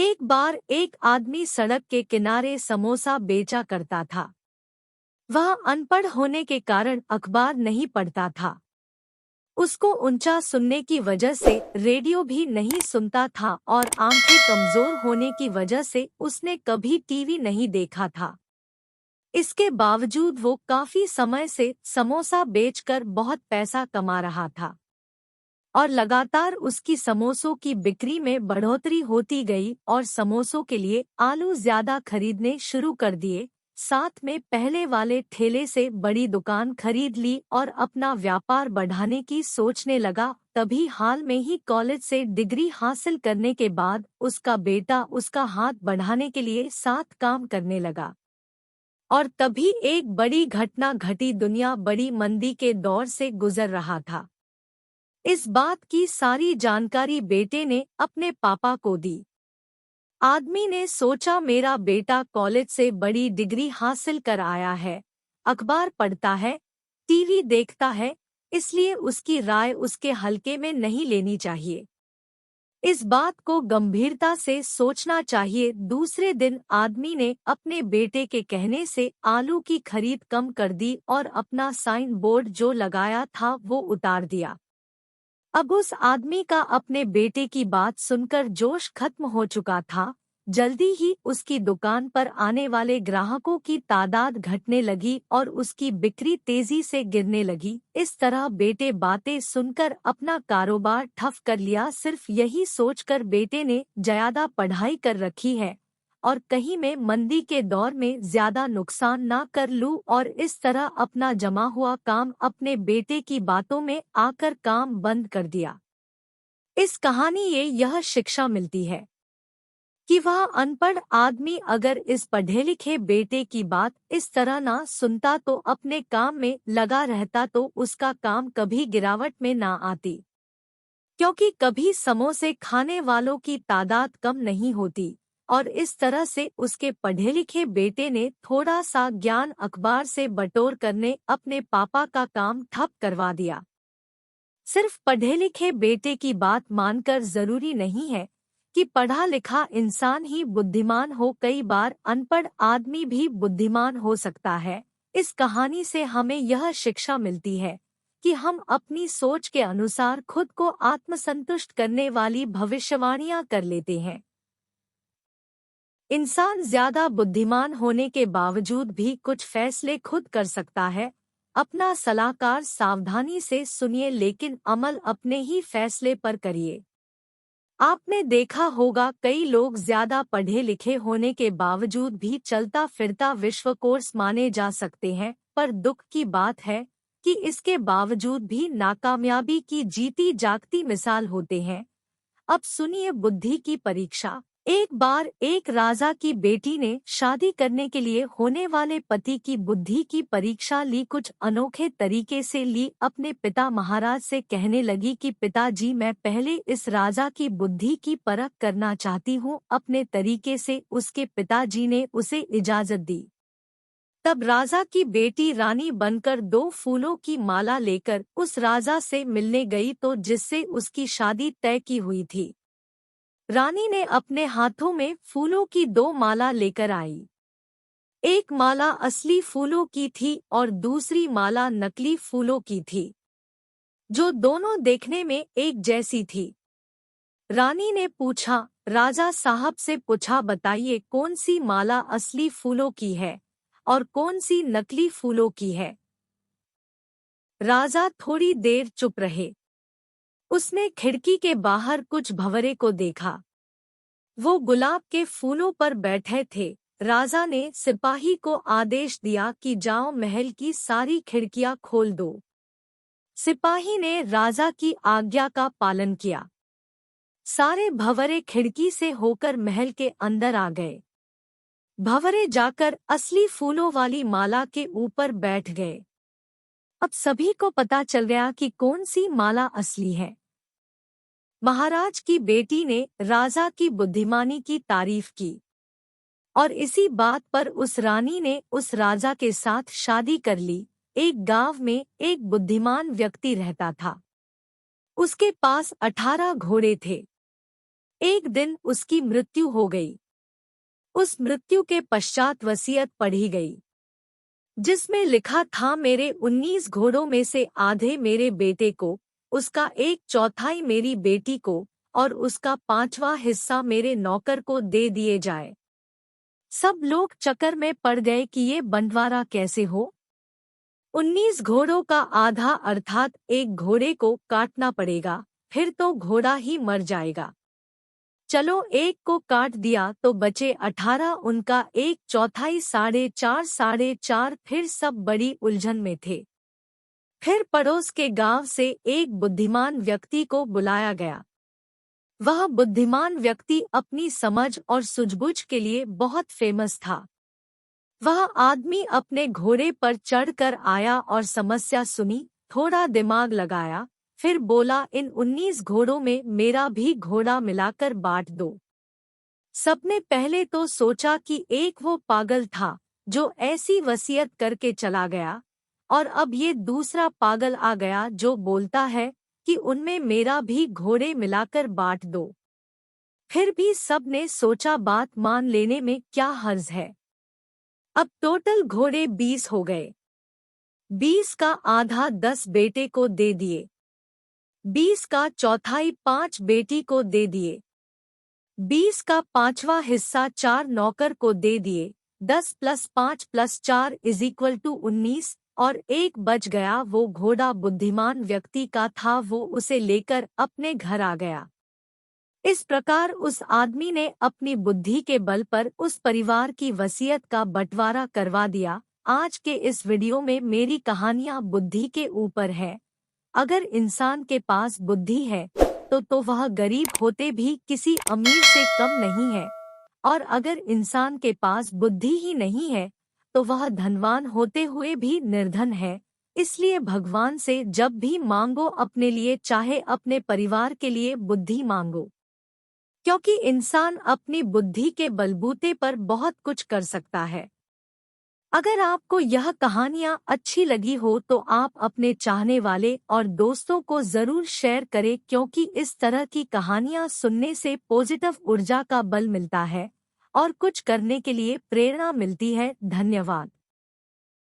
एक बार एक आदमी सड़क के किनारे समोसा बेचा करता था। वह अनपढ़ होने के कारण अखबार नहीं पढ़ता था। उसको ऊंचा सुनने की वजह से रेडियो भी नहीं सुनता था और आंखें कमजोर होने की वजह से उसने कभी टीवी नहीं देखा था। इसके बावजूद वो काफी समय से समोसा बेचकर बहुत पैसा कमा रहा था और लगातार उसकी समोसों की बिक्री में बढ़ोतरी होती गई और समोसों के लिए आलू ज्यादा खरीदने शुरू कर दिए। साथ में पहले वाले ठेले से बड़ी दुकान खरीद ली और अपना व्यापार बढ़ाने की सोचने लगा। तभी हाल में ही कॉलेज से डिग्री हासिल करने के बाद उसका बेटा उसका हाथ बढ़ाने के लिए साथ काम करने लगा। और तभी एक बड़ी घटना घटी। दुनिया बड़ी मंदी के दौर से गुजर रहा था। इस बात की सारी जानकारी बेटे ने अपने पापा को दी। आदमी ने सोचा मेरा बेटा कॉलेज से बड़ी डिग्री हासिल कर आया है, अखबार पढ़ता है, टीवी देखता है, इसलिए उसकी राय उसके हल्के में नहीं लेनी चाहिए। इस बात को गंभीरता से सोचना चाहिए। दूसरे दिन आदमी ने अपने बेटे के कहने से आलू की खरीद कम कर दी और अपना साइन बोर्ड जो लगाया था वो उतार दिया। अब उस आदमी का अपने बेटे की बात सुनकर जोश खत्म हो चुका था। जल्दी ही उसकी दुकान पर आने वाले ग्राहकों की तादाद घटने लगी और उसकी बिक्री तेजी से गिरने लगी। इस तरह बेटे बातें सुनकर अपना कारोबार ठप कर लिया। सिर्फ यही सोचकर बेटे ने ज्यादा पढ़ाई कर रखी है और कहीं मैं मंदी के दौर में ज्यादा नुकसान ना कर लूं, और इस तरह अपना जमा हुआ काम अपने बेटे की बातों में आकर काम बंद कर दिया। इस कहानी ये यह शिक्षा मिलती है कि वह अनपढ़ आदमी अगर इस पढ़े लिखे बेटे की बात इस तरह ना सुनता तो अपने काम में लगा रहता तो उसका काम कभी गिरावट में ना आती, क्योंकि कभी समोसे खाने वालों की तादाद कम नहीं होती। और इस तरह से उसके पढ़े लिखे बेटे ने थोड़ा सा ज्ञान अखबार से बटोर करने अपने पापा का काम ठप करवा दिया। सिर्फ पढ़े लिखे बेटे की बात मानकर जरूरी नहीं है कि पढ़ा लिखा इंसान ही बुद्धिमान हो, कई बार अनपढ़ आदमी भी बुद्धिमान हो सकता है। इस कहानी से हमें यह शिक्षा मिलती है कि हम अपनी सोच के अनुसार खुद को आत्मसंतुष्ट करने वाली भविष्यवाणियां कर लेते हैं। इंसान ज्यादा बुद्धिमान होने के बावजूद भी कुछ फैसले खुद कर सकता है। अपना सलाहकार सावधानी से सुनिए, लेकिन अमल अपने ही फैसले पर करिए। आपने देखा होगा कई लोग ज्यादा पढ़े लिखे होने के बावजूद भी चलता फिरता विश्वकोश माने जा सकते हैं, पर दुख की बात है कि इसके बावजूद भी नाकामयाबी की जीती जागती मिसाल होते हैं। अब सुनिए बुद्धि की परीक्षा। एक बार एक राजा की बेटी ने शादी करने के लिए होने वाले पति की बुद्धि की परीक्षा ली। कुछ अनोखे तरीके से ली। अपने पिता महाराज से कहने लगी कि पिताजी, मैं पहले इस राजा की बुद्धि की परख करना चाहती हूँ। अपने तरीके से उसके पिताजी ने उसे इजाजत दी। तब राजा की बेटी रानी बनकर 2 फूलों की माला लेकर उस राजा से मिलने गई तो जिससे उसकी शादी तय की हुई थी। रानी ने अपने हाथों में फूलों की 2 माला लेकर आई। एक माला असली फूलों की थी और दूसरी माला नकली फूलों की थी, जो दोनों देखने में एक जैसी थी। रानी ने पूछा, राजा साहब से पूछा, बताइए कौन सी माला असली फूलों की है और कौन सी नकली फूलों की है। राजा थोड़ी देर चुप रहे। उसने खिड़की के बाहर कुछ भंवरे को देखा। वो गुलाब के फूलों पर बैठे थे। राजा ने सिपाही को आदेश दिया कि जाओ महल की सारी खिड़कियां खोल दो। सिपाही ने राजा की आज्ञा का पालन किया। सारे भंवरे खिड़की से होकर महल के अंदर आ गए। भंवरे जाकर असली फूलों वाली माला के ऊपर बैठ गए। अब सभी को पता चल गया कि कौन सी माला असली है। महाराज की बेटी ने राजा की बुद्धिमानी की तारीफ की और इसी बात पर उस रानी ने उस राजा के साथ शादी कर ली। एक गांव में एक बुद्धिमान व्यक्ति रहता था। उसके पास 18 घोड़े थे। एक दिन उसकी मृत्यु हो गई। उस मृत्यु के पश्चात वसीयत पढ़ी गई, जिसमें लिखा था, मेरे 19 घोड़ों में से आधे मेरे बेटे को, उसका 1/4 मेरी बेटी को और उसका 5वां हिस्सा मेरे नौकर को दे दिए जाए। सब लोग चक्कर में पड़ गए कि ये बंटवारा कैसे हो। 19 घोड़ों का आधा अर्थात एक घोड़े को काटना पड़ेगा, फिर तो घोड़ा ही मर जाएगा। चलो एक को काट दिया तो बचे 18, उनका 1/4 4.5 फिर सब बड़ी उलझन में थे। फिर पड़ोस के गांव से एक बुद्धिमान व्यक्ति को बुलाया गया। वह बुद्धिमान व्यक्ति अपनी समझ और सूझबूझ के लिए बहुत फेमस था। वह आदमी अपने घोड़े पर चढ़कर आया और समस्या सुनी, थोड़ा दिमाग लगाया, फिर बोला, इन 19 घोड़ों में मेरा भी घोड़ा मिलाकर बांट दो। सबने पहले तो सोचा कि एक वो पागल था जो ऐसी वसीयत करके चला गया, और अब ये दूसरा पागल आ गया जो बोलता है कि उनमें मेरा भी घोड़े मिलाकर बांट दो। फिर भी सबने सोचा बात मान लेने में क्या हर्ज है। अब टोटल घोड़े 20 हो गए। 20 का आधा 10 बेटे को दे दिए, 20 का चौथाई 5 बेटी को दे दिए, 20 का 5वां हिस्सा 4 नौकर को दे दिए। 10 + 5 + 4 = 19, और एक बच गया। वो घोड़ा बुद्धिमान व्यक्ति का था, वो उसे लेकर अपने घर आ गया। इस प्रकार उस आदमी ने अपनी बुद्धि के बल पर उस परिवार की वसीयत का बंटवारा करवा दिया। आज के इस वीडियो में मेरी कहानियां बुद्धि के ऊपर है। अगर इंसान के पास बुद्धि है तो वह गरीब होते भी किसी अमीर से कम नहीं है, और अगर इंसान के पास बुद्धि ही नहीं है तो वह धनवान होते हुए भी निर्धन है। इसलिए भगवान से जब भी मांगो अपने लिए चाहे अपने परिवार के लिए बुद्धि मांगो, क्योंकि इंसान अपनी बुद्धि के बलबूते पर बहुत कुछ कर सकता है। अगर आपको यह कहानियाँ अच्छी लगी हो तो आप अपने चाहने वाले और दोस्तों को ज़रूर शेयर करें, क्योंकि इस तरह की कहानियाँ सुनने से पॉजिटिव ऊर्जा का बल मिलता है और कुछ करने के लिए प्रेरणा मिलती है। धन्यवाद।